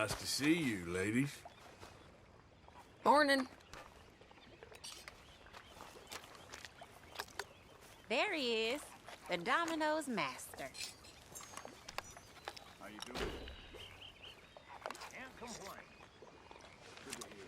Nice to see you, ladies. Morning. There he is, the Domino's master. How you doing? Can't complain. Good to hear.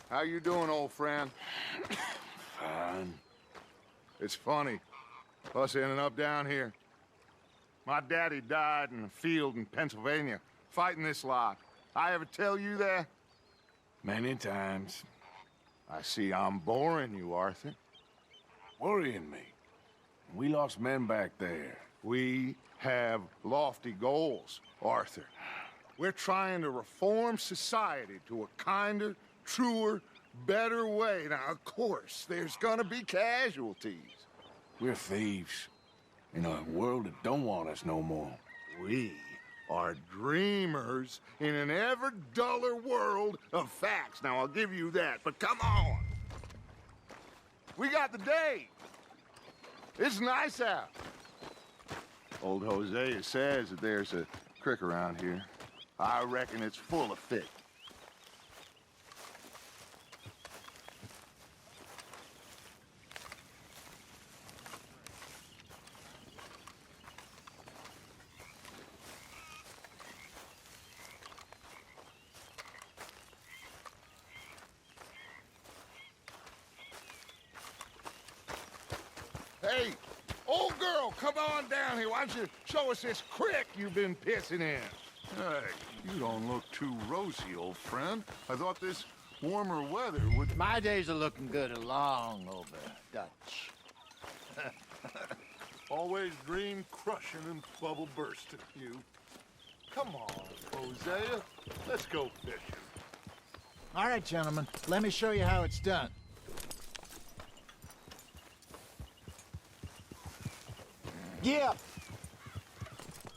How you doing, old friend? Fine. It's funny, us ending up down here. My daddy died in a field in Pennsylvania, fighting this lot. I ever tell you that? Many times. I see I'm boring you, Arthur. Worrying me. We lost men back there. We have lofty goals, Arthur. We're trying to reform society to a kinder, truer, better way. Now, of course, there's gonna be casualties. We're thieves. In a world that don't want us no more. We are dreamers in an ever duller world of facts. Now, I'll give you that, but come on. We got the day. It's nice out. Old Hosea says that there's a creek around here. I reckon it's full of fish. Hey, old girl, come on down here. Why don't you show us this creek you've been pissing in? Hey, you don't look too rosy, old friend. I thought this warmer weather would... My days are looking good along over, Dutch. Always dream crushing and bubble bursting, you. Come on, Hosea. Let's go fishing. All right, gentlemen, let me show you how it's done. Yep.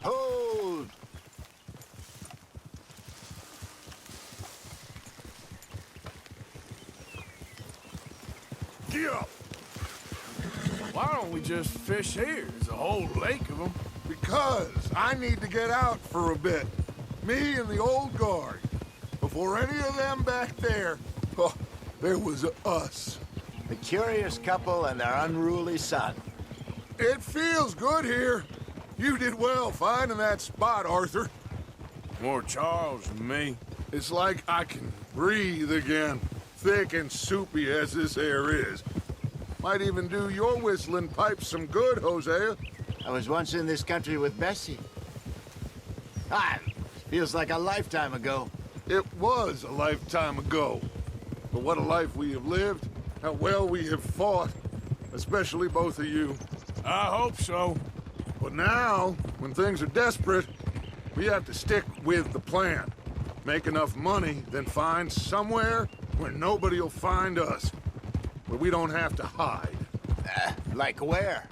Hold. Yeah. Why don't we just fish here? There's a whole lake of them. Because I need to get out for a bit. Me and the old guard. Before any of them back there, oh, there was us. The curious couple and their unruly son. It feels good here. You did well finding that spot, Arthur. More Charles than me. It's like I can breathe again, thick and soupy as this air is. Might even do your whistling pipes some good, Hosea. I was once in this country with Bessie. Feels like a lifetime ago. It was a lifetime ago. But what a life we have lived, how well we have fought, especially both of you. I hope so. But now, when things are desperate, we have to stick with the plan. Make enough money, then find somewhere where nobody will find us. Where we don't have to hide. Like where?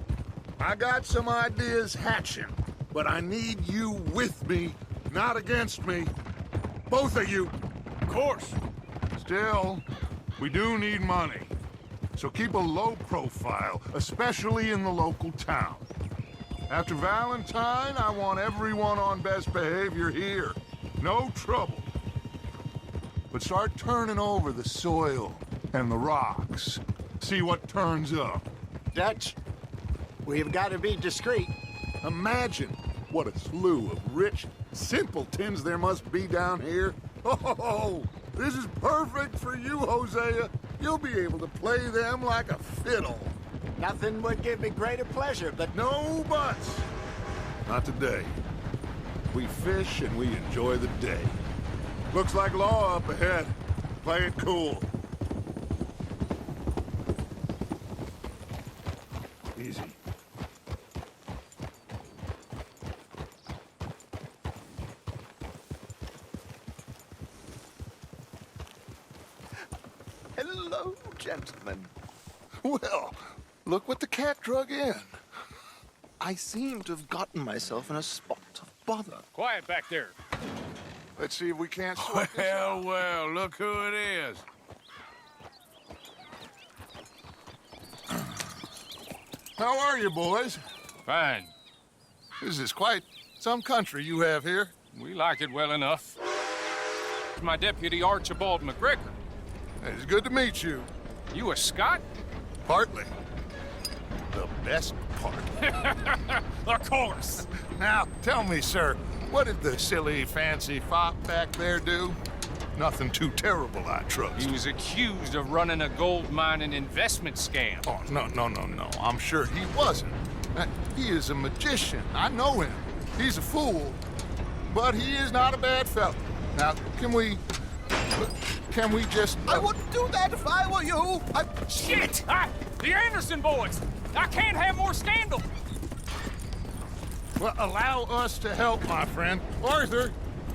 I got some ideas hatching, but I need you with me, not against me. Both of you. Of course. Still, we do need money. So keep a low profile, especially in the local town. After Valentine, I want everyone on best behavior here. No trouble. But start turning over the soil and the rocks. See what turns up. Dutch, we've got to be discreet. Imagine what a slew of rich simpletons there must be down here. Oh, this is perfect for you, Hosea. You'll be able to play them like a fiddle. Nothing would give me greater pleasure, but No buts. Not today. We fish and we enjoy the day. Looks like law up ahead. Play it cool. Easy. hello, gentlemen. Well, look what the cat drug in. I seem to have gotten myself in a spot of bother. Quiet back there. Let's see if we can't sort this out. Well, look who it is. How are you, boys? Fine. This is quite some country you have here. We like it well enough. My deputy, Archibald McGregor. It's good to meet you. You a Scot? Partly. The best part. Of course. Now, tell me, sir, what did the silly, fancy fop back there do? Nothing too terrible, I trust. He was accused of running a gold mining investment scam. Oh, no. I'm sure he wasn't. He is a magician. I know him. He's a fool, but he is not a bad fellow. Now, can we just... I wouldn't do that if I were you. Shit! The Anderson boys! I can't have more scandal! Well, allow us to help, my friend. Arthur,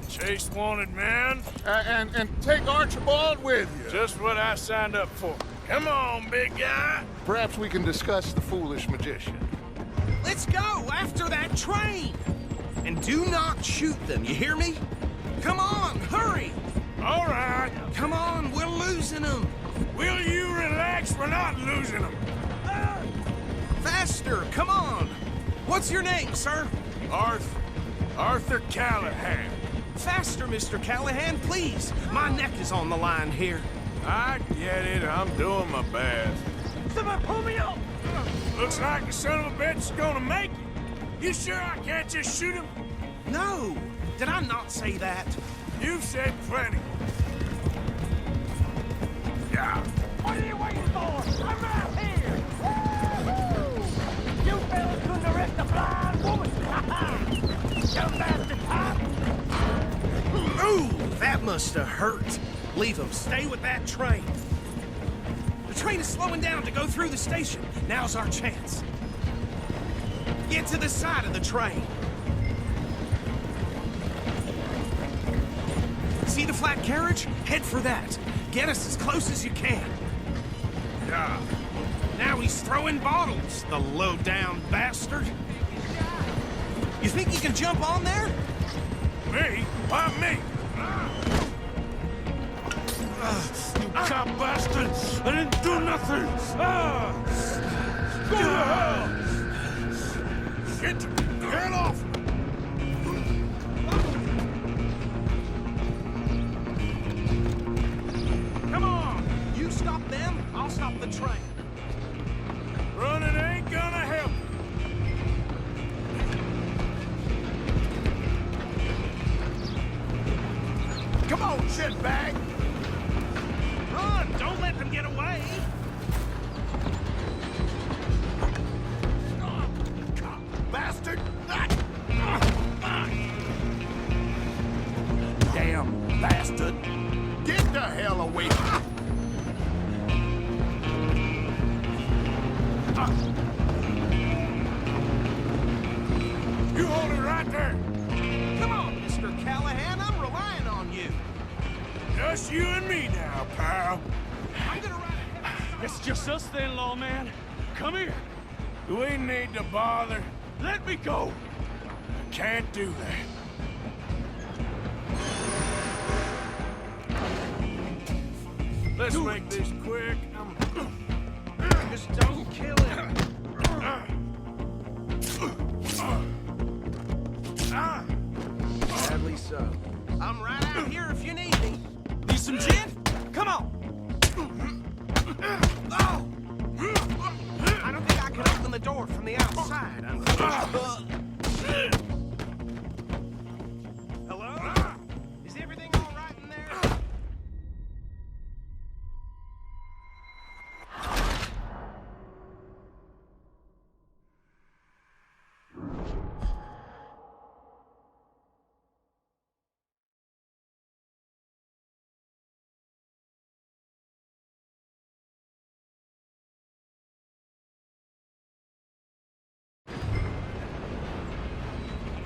Chase wanted man. and take Archibald with you. Just what I signed up for. Come on, big guy. Perhaps we can discuss the foolish magician. Let's go after that train! And do not shoot them, you hear me? Come on, hurry! All right. Come on, we're losing them! Will you relax? We're not losing them. Faster, come on! What's your name, sir? Arthur Callahan. Faster, Mr. Callahan, please! My neck is on the line here. I get it. I'm doing my best. Someone pull me up! Looks like the son of a bitch is gonna make it. You sure I can't just shoot him? No! Did I not say that? You've said plenty. Yeah. What are you waiting for? I'm out here! Woo! You fellas couldn't arrest a blind woman! You bastard cop! Ooh, that must have hurt. Leave them. Stay with that train. The train is slowing down to go through the station. Now's our chance. Get to the side of the train. See the flat carriage? Head for that. Get us as close as you can. Yeah. Now he's throwing bottles, the low-down bastard. You think you can jump on there? Me? Why me? You cop bastard! I didn't do nothing! Go to hell! Get off! Come on! You stop them, I'll stop the train. Running ain't gonna help. Come on, shitbag! Run! Don't let them get away! Bastard! Damn bastard! Get the hell away from me! You hold it right there! Come on, Mr. Callahan, I'm relying on you. Just you and me now, pal. I'm gonna ride ahead. It's just us then, lawman. Come here. Do we need to bother? Let me go. Can't do that. Let's make this quick. Just don't kill him. Sadly so. I'm right out here if you need me. Need some gin? Come on. Oh! I don't think I can open the door from the outside. Hello? Is everything all right in there?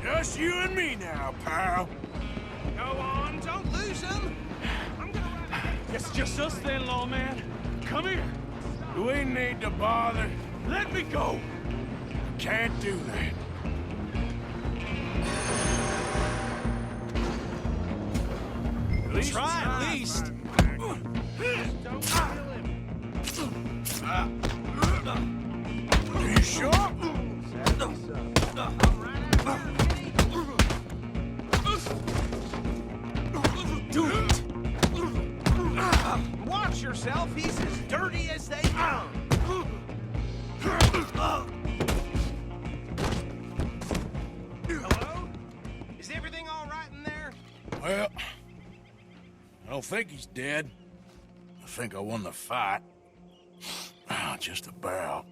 Just you and me now, pal. Go on, don't lose him. I'm gonna ride ahead. It's just us then, lawman. Come here. Do we need to bother? Let me go. can't do that. At least Try at least. Are you sure? Do it. Watch yourself. He's as dirty as they come. Hello? Is everything all right in there? Well, I don't think he's dead. I think I won the fight. Just about.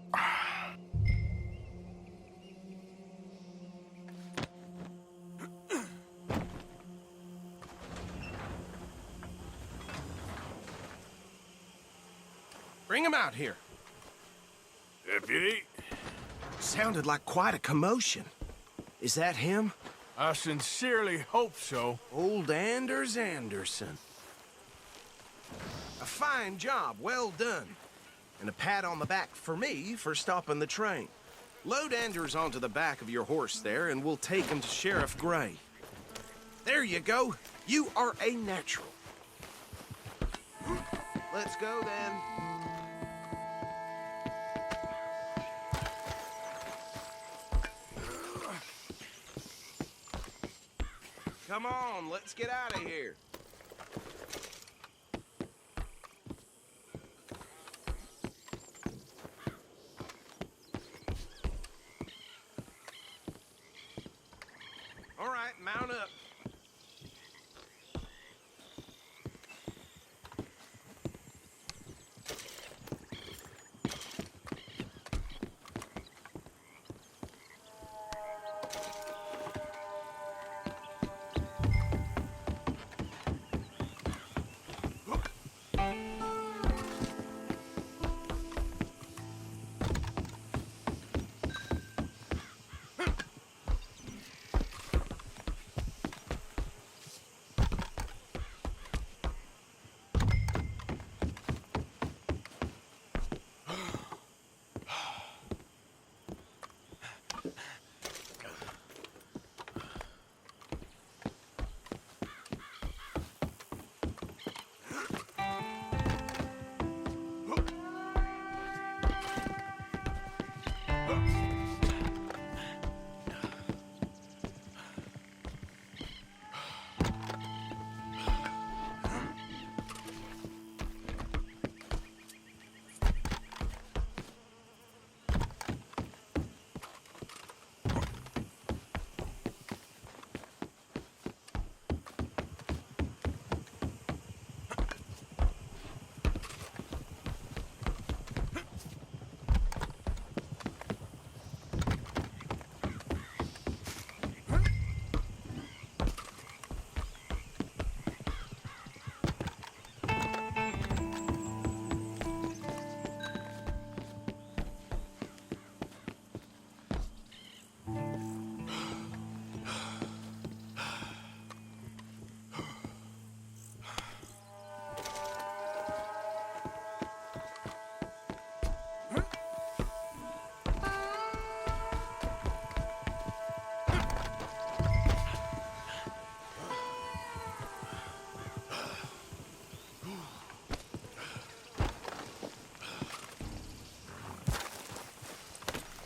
Bring him out here. Deputy, Sounded like quite a commotion. Is that him? I sincerely hope so. Old Anders Anderson. A fine job, well done. And a pat on the back for me for stopping the train. Load Anders onto the back of your horse there, and we'll take him to Sheriff Gray. There you go. You are a natural. Let's go, then. Come on, let's get out of here. All right, mount up.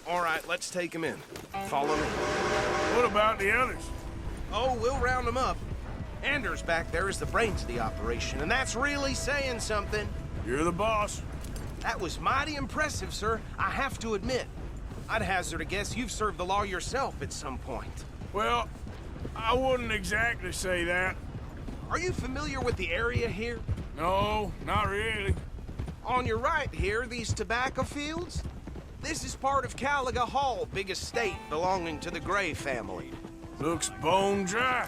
All right, let's take him in. Follow me. What about the others? Oh, we'll round them up. Anders back there is the brains of the operation, and that's really saying something. You're the boss. That was mighty impressive, sir. I have to admit. I'd hazard a guess you've served the law yourself at some point. Well, I wouldn't exactly say that. Are you familiar with the area here? No, not really. On your right here, these tobacco fields? This is part of Caliga Hall, big estate belonging to the Gray family. Looks bone dry.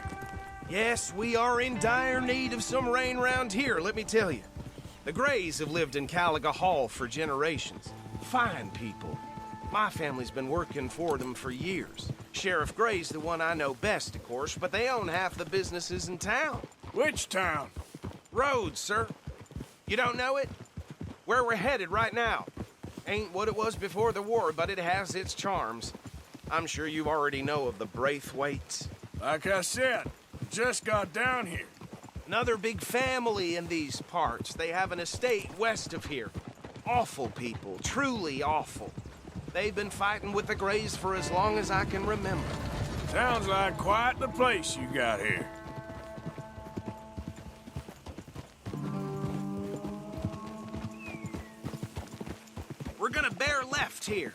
Yes, we are in dire need of some rain round here, let me tell you. The Grays have lived in Caliga Hall for generations. Fine people. My family's been working for them for years. Sheriff Gray's the one I know best, of course, but they own half the businesses in town. Which town? Rhodes, sir. You don't know it? Where we're headed right now. Ain't what it was before the war, but it has its charms. I'm sure you already know of the Braithwaites. Like I said, just got down here. Another big family in these parts. They have an estate west of here. Awful people, truly awful. They've been fighting with the Greys for as long as I can remember. Sounds like quite the place you got here. We're gonna bear left here.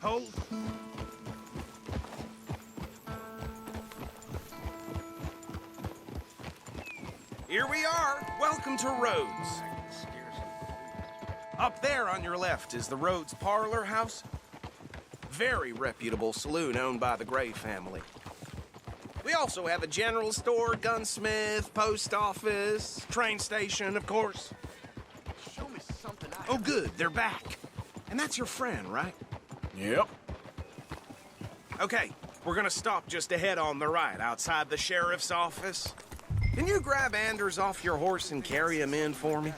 Hold. Here we are. Welcome to Rhodes. Up there on your left is the Rhodes Parlor House. Very reputable saloon owned by the Gray family. We also have a general store, gunsmith, post office, train station, of course. Show me something I Oh, good. They're back. And that's your friend, right? Yep. Okay, we're gonna stop just ahead on the right, outside the sheriff's office. Can you grab Anders off your horse and carry him in for me?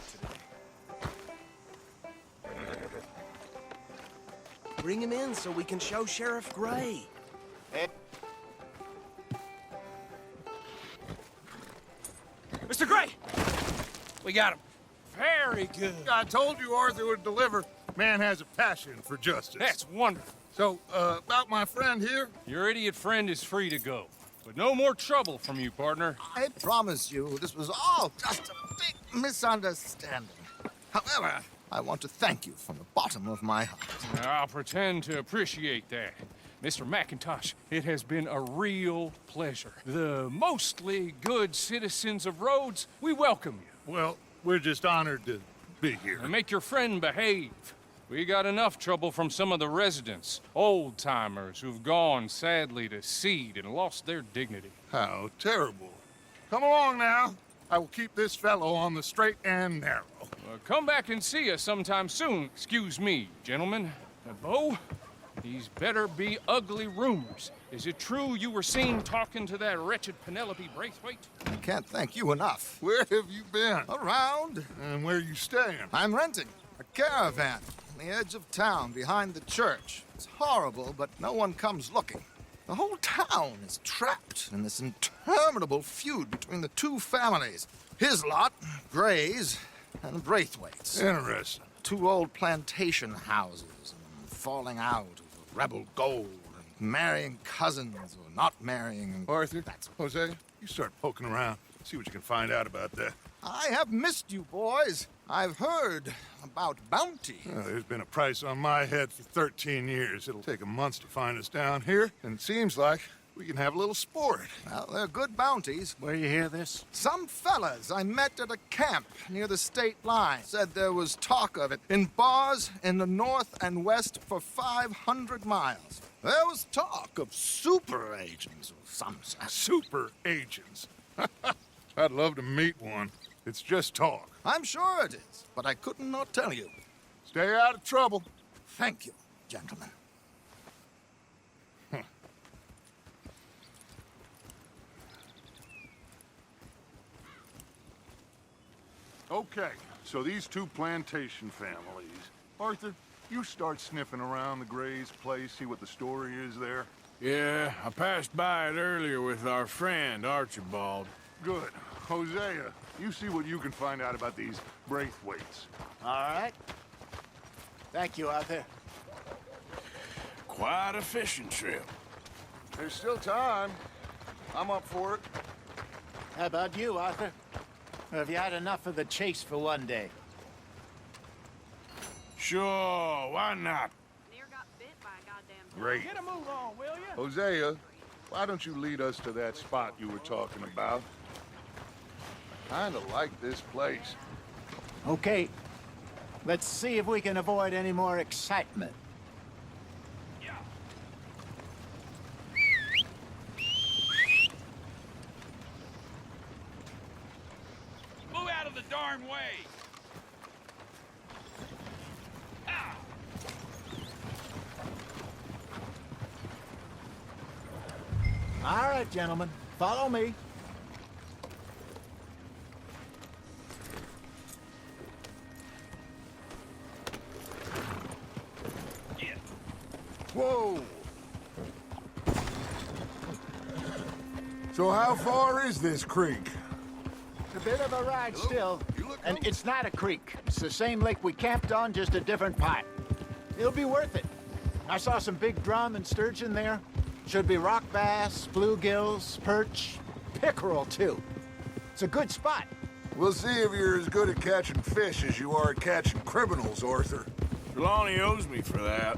Bring him in so we can show Sheriff Gray. Mr. Gray! We got him. Very good. I told you Arthur would deliver. Man has a passion for justice. That's wonderful. So, about my friend here? Your idiot friend is free to go. But no more trouble from you, partner. I promise you, this was all just a big misunderstanding. However, I want to thank you from the bottom of my heart. I'll pretend to appreciate that. Mr. McIntosh, it has been a real pleasure. The mostly good citizens of Rhodes, we welcome you. Well, we're just honored to be here. And make your friend behave. We got enough trouble from some of the residents, old-timers who've gone, sadly, to seed and lost their dignity. How terrible. Come along now. I will keep this fellow on the straight and narrow. Come back and see us sometime soon. Excuse me, gentlemen. Bo, these better be ugly rumors. Is it true you were seen talking to that wretched Penelope Braithwaite? I can't thank you enough. Where have you been? Around, And where you staying? I'm renting a caravan on the edge of town behind the church. It's horrible, but no one comes looking. The whole town is trapped in this interminable feud between the two families. His lot, Gray's, and Braithwaite's. Interesting. Two old plantation houses, and falling out over rebel gold, and marrying cousins or not marrying. And Arthur, Hosea, you start poking around. See what you can find out about that. I have missed you, boys. I've heard about bounty. Well, there's been a price on my head for 13 years. It'll take 'em months to find us down here, and it seems like we can have a little sport. Well, they're good bounties. Where you hear this? Some fellas I met at a camp near the state line said there was talk of it in bars in the north and west for 500 miles. There was talk of super agents of some sort. Super agents. I'd love to meet one. It's just talk. I'm sure it is, but I couldn't not tell you. Stay out of trouble. Thank you, gentlemen. Okay, so these two plantation families. Arthur, you start sniffing around the Gray's place, see what the story is there. Yeah, I passed by it earlier with our friend, Archibald. Good. Hosea, you see what you can find out about these Braithwaites. All right. Thank you, Arthur. Quite a fishing trip. There's still time. I'm up for it. How about you, Arthur? Or have you had enough of the chase for one day? Sure, why not? Near got bit by a goddamn Great. Get a move on, will you? Hosea, why don't you lead us to that spot you were talking about? Kinda like this place. Okay. Let's see if we can avoid any more excitement. Move out of the darn way! All right, gentlemen. Follow me. Whoa! So how far is this creek? It's a bit of a ride still. And it's not a creek. It's the same lake we camped on, just a different part. It'll be worth it. I saw some big drum and sturgeon there. Should be rock bass, bluegills, perch, pickerel too. It's a good spot. We'll see if you're as good at catching fish as you are at catching criminals, Arthur. Trelawney owes me for that.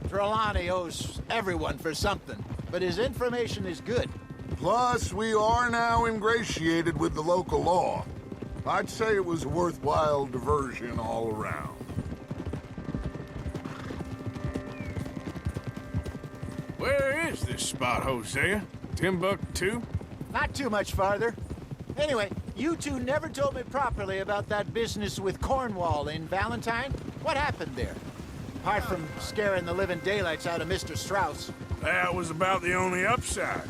Trelawney owes everyone for something, but his information is good. Plus, we are now ingratiated with the local law. I'd say it was a worthwhile diversion all around. Where is this spot, Hosea? Timbuktu? Not too much farther. Anyway, you two never told me properly about that business with Cornwall in Valentine. What happened there? Apart from scaring the living daylights out of Mr. Strauss. That was about the only upside.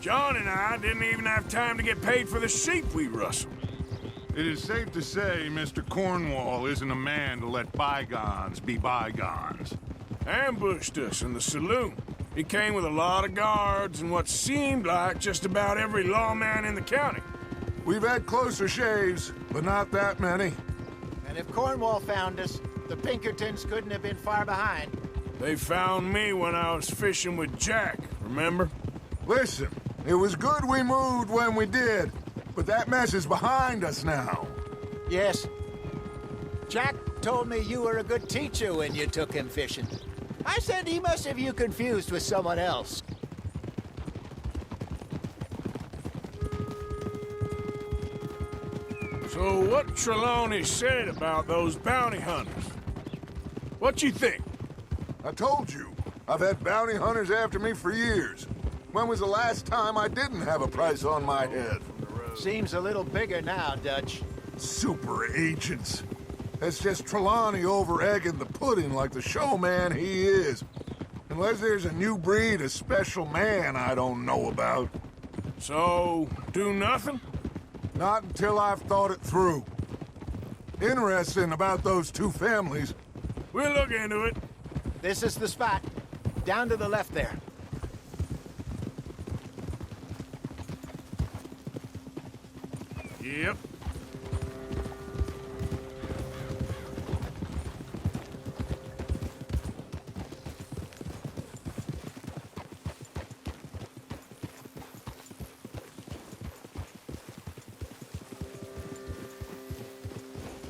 John and I didn't even have time to get paid for the sheep we rustled. It is safe to say Mr. Cornwall isn't a man to let bygones be bygones. Ambushed us in the saloon. He came with a lot of guards and what seemed like just about every lawman in the county. We've had closer shaves, but not that many. And if Cornwall found us, the Pinkertons couldn't have been far behind. They found me when I was fishing with Jack, remember? Listen, it was good we moved when we did, but that mess is behind us now. Yes. Jack told me you were a good teacher when you took him fishing. I said he must have you confused with someone else. So what Trelawney said about those bounty hunters? What you think? I told you, I've had bounty hunters after me for years. When was the last time I didn't have a price on my head? Seems a little bigger now, Dutch. Super agents. That's just Trelawney over-egging the pudding like the showman he is. Unless there's a new breed of special man I don't know about. So, do nothing? Not until I've thought it through. Interesting about those two families. We'll look into it. This is the spot. Down to the left there. Yep.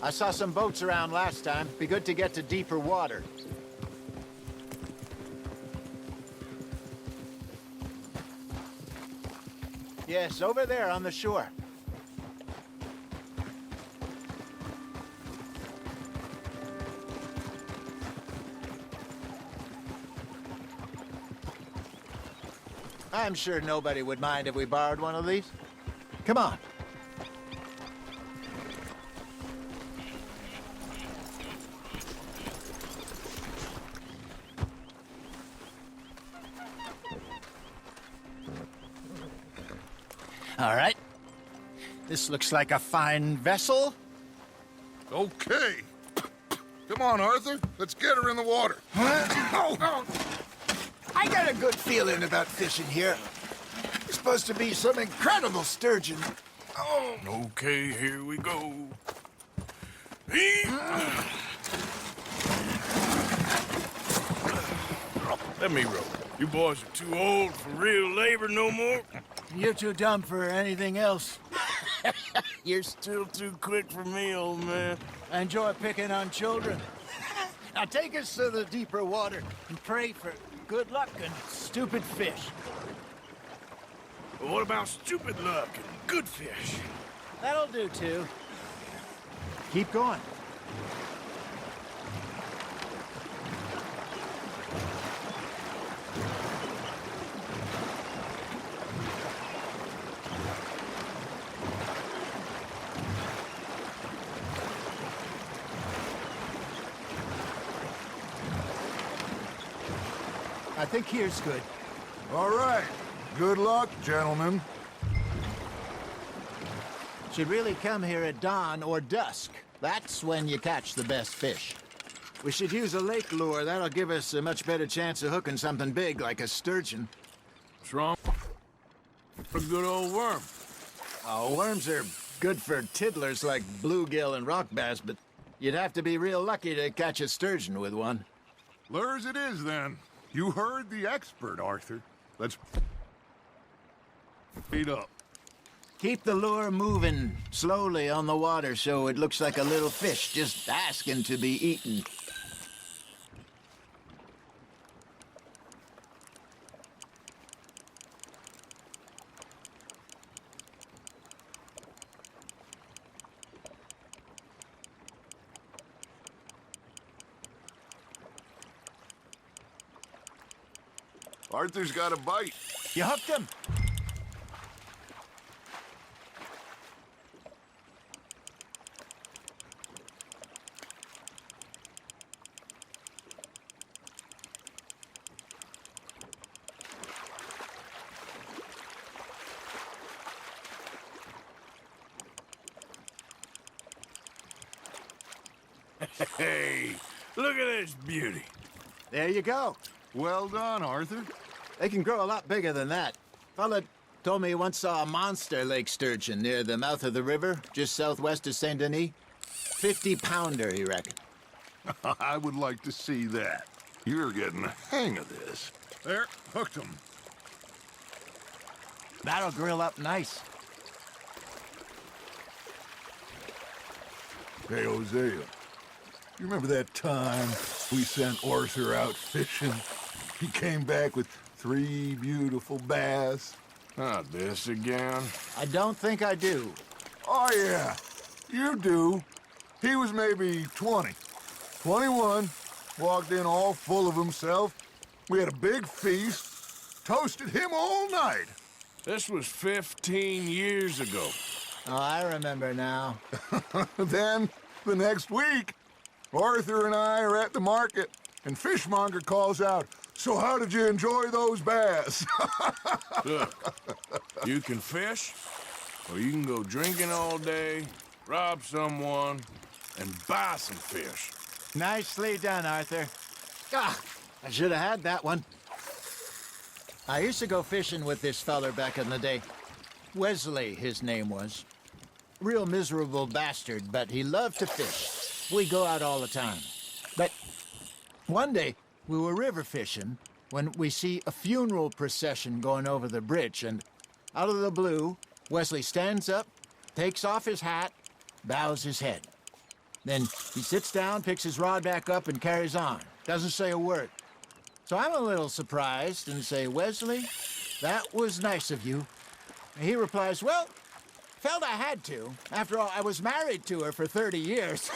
I saw some boats around last time. Be good to get to deeper water. Yes, over there on the shore. I'm sure nobody would mind if we borrowed one of these. Come on. All right. This looks like a fine vessel. Okay. Come on, Arthur. Let's get her in the water. I got a good feeling about fishing here. It's supposed to be some incredible sturgeon. Oh. Okay, here we go. Let me row. You boys are too old for real labor no more. You're too dumb for anything else. You're still too quick for me, old man. I enjoy picking on children. Now take us to the deeper water and pray for good luck and stupid fish. But what about stupid luck and good fish? That'll do, too. Keep going. I think here's good. All right. Good luck, gentlemen. Should really come here at dawn or dusk. That's when you catch the best fish. We should use a lake lure. That'll give us a much better chance of hooking something big like a sturgeon. What's wrong? A good old worm. Oh, worms are good for tiddlers like bluegill and rock bass, but you'd have to be real lucky to catch a sturgeon with one. Lures it is, then. You heard the expert, Arthur. Let's feed up. Keep the lure moving slowly on the water so it looks like a little fish just asking to be eaten. Arthur's got a bite. You hooked him? Hey, look at this beauty. There you go. Well done, Arthur. They can grow a lot bigger than that. Fella told me he once saw a monster lake sturgeon near the mouth of the river, just southwest of Saint Denis. 50-pounder, he reckoned. I would like to see that. You're getting the hang of this. There, hooked him. That'll grill up nice. Hey, Hosea. You remember that time we sent Arthur out fishing? He came back with 3 beautiful bass. Not this again. I don't think I do. Oh, yeah. You do. He was maybe 20. 21. Walked in all full of himself. We had a big feast. Toasted him all night. This was 15 years ago. Oh, I remember now. Then, the next week, Arthur and I are at the market, and Fishmonger calls out, "So how did you enjoy those bass?" Look, you can fish, or you can go drinking all day, rob someone, and buy some fish. Nicely done, Arthur. Ah, I should have had that one. I used to go fishing with this feller back in the day. Wesley, his name was. Real miserable bastard, but he loved to fish. We go out all the time. But one day, we were river fishing when we see a funeral procession going over the bridge, and out of the blue, Wesley stands up, takes off his hat, bows his head. Then he sits down, picks his rod back up, and carries on. Doesn't say a word. So I'm a little surprised and say, "Wesley, that was nice of you." And he replies, "Well, felt I had to. After all, I was married to her for 30 years.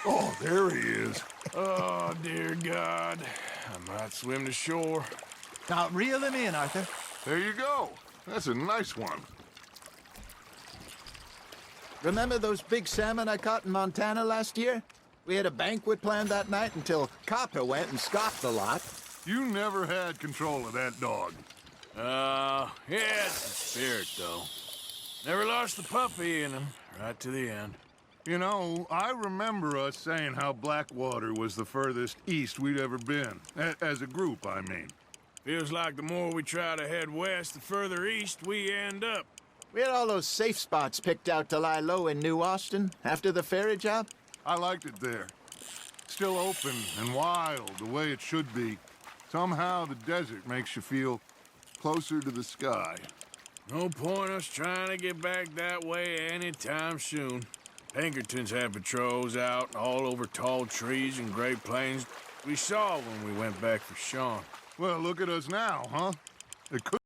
Oh, there he is. Oh, dear God. I might swim to shore. Now, reel him in, Arthur. There you go. That's a nice one. Remember those big salmon I caught in Montana last year? We had a banquet planned that night until Copper went and scoffed the lot. You never had control of that dog. Yeah, it's the spirit, though. Never lost the puppy in him, right to the end. You know, I remember us saying how Blackwater was the furthest east we'd ever been. As a group, I mean. Feels like the more we try to head west, the further east we end up. We had all those safe spots picked out to lie low in New Austin after the ferry job. I liked it there. Still open and wild, the way it should be. Somehow the desert makes you feel closer to the sky. No point us trying to get back that way anytime soon. Pinkertons had patrols out all over tall trees and Great Plains. We saw when we went back for Sean. Well, look at us now, huh? It could